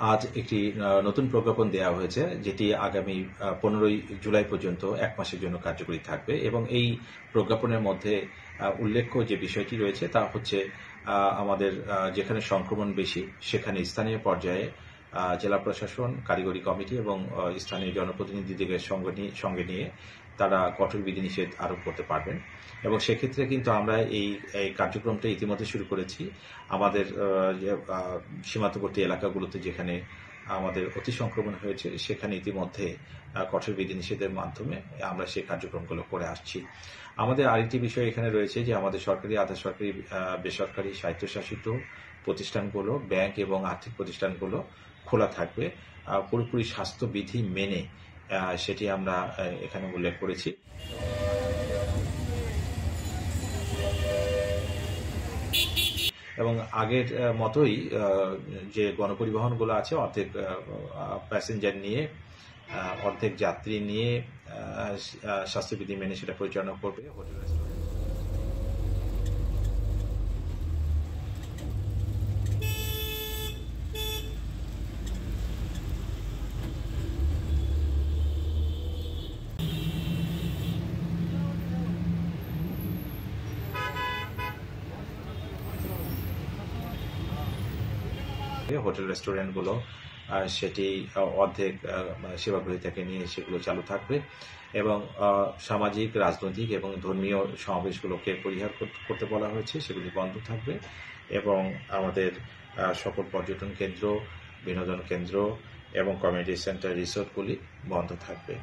আজ একটি নতুন প্রজ্ঞাপন দেওয়া হয়েছে, যেটি আগামী 15ই জুলাই পর্যন্ত 1 মাসের জন্য কার্যকরী থাকবে এবং এই প্রজ্ঞাপনের মধ্যে উল্লেখ্য যে বিষয়টি রয়েছে তা হচ্ছে আমাদের যেখানে সংক্রমণ বেশি সেখানে স্থানীয় পর্যায়ে জেলা প্রশাসন, কারিগরি কমিটি এবং স্থানীয় জনপ্রতিনিধিদের সঙ্গে নিয়ে তারা কঠোর বিধিনিষেধ আরোপ করতে পারবেন এবং সেক্ষেত্রে কিন্তু আমরা এই কার্যক্রমটা ইতিমধ্যে শুরু করেছি। আমাদের সীমান্তবর্তী এলাকাগুলোতে যেখানে আমাদের অতি সংক্রমণ হয়েছে সেখানে ইতিমধ্যে কঠোর বিধিনিষেধের মাধ্যমে আমরা সেই কার্যক্রমগুলো করে আসছি। আমাদের আরেকটি বিষয় এখানে রয়েছে যে আমাদের সরকারি, আধা সরকারি, বেসরকারি, স্বায়ত্তশাসিত প্রতিষ্ঠানগুলো, ব্যাংক এবং আর্থিক প্রতিষ্ঠানগুলো খোলা থাকবে পুরোপুরি স্বাস্থ্যবিধি মেনে, সেটি আমরা এখানে উল্লেখ করেছি। এবং আগের মতোই যে গণপরিবহনগুলো আছে অর্ধেক প্যাসেঞ্জার নিয়ে, অর্ধেক যাত্রী নিয়ে স্বাস্থ্যবিধি মেনে সেটা পরিচালনা করবে হোটেল রেস্টুরেন্ট। হোটেল রেস্টুরেন্টগুলো সেটি অর্ধেক সেবাগ্রহীতাকে নিয়ে সেগুলো চালু থাকবে এবং সামাজিক, রাজনৈতিক এবং ধর্মীয় সমাবেশগুলোকে পরিহার করতে বলা হয়েছে, সেগুলি বন্ধ থাকবে এবং আমাদের সকল পর্যটন কেন্দ্র, বিনোদন কেন্দ্র এবং কমিউনিটি সেন্টার, রিসোর্টগুলি বন্ধ থাকবে।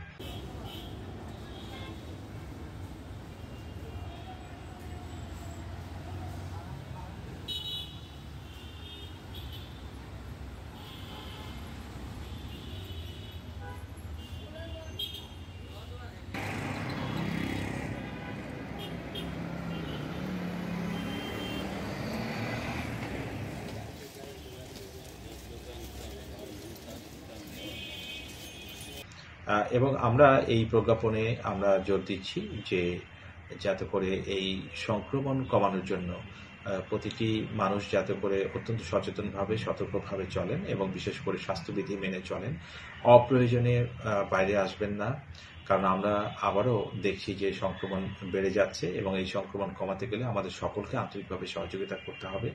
এবং আমরা এই প্রজ্ঞাপনে আমরা জোর দিচ্ছি যে যাতে করে এই সংক্রমণ কমানোর জন্য প্রতিটি মানুষ যাতে করে অত্যন্ত সচেতনভাবে, সতর্কভাবে চলেন এবং বিশেষ করে স্বাস্থ্যবিধি মেনে চলেন। অপ্রয়োজনে বাইরে আসবেন না, কারণ আমরা আবারও দেখছি যে সংক্রমণ বেড়ে যাচ্ছে এবং এই সংক্রমণ কমাতে গেলে আমাদের সকলকে আন্তরিকভাবে সহযোগিতা করতে হবে।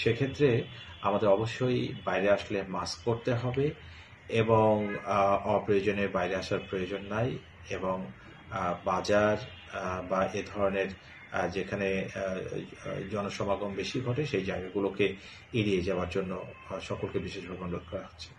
সেক্ষেত্রে আমাদের অবশ্যই বাইরে আসলে মাস্ক পরতে হবে এবং অপ্রয়োজনে বাইরে আসার প্রয়োজন নাই এবং বাজার বা এ ধরনের যেখানে জনসমাগম বেশি ঘটে সেই জায়গাগুলোকে এড়িয়ে যাওয়ার জন্য সকলকে বিশেষভাবে অনুরোধ করা হচ্ছে।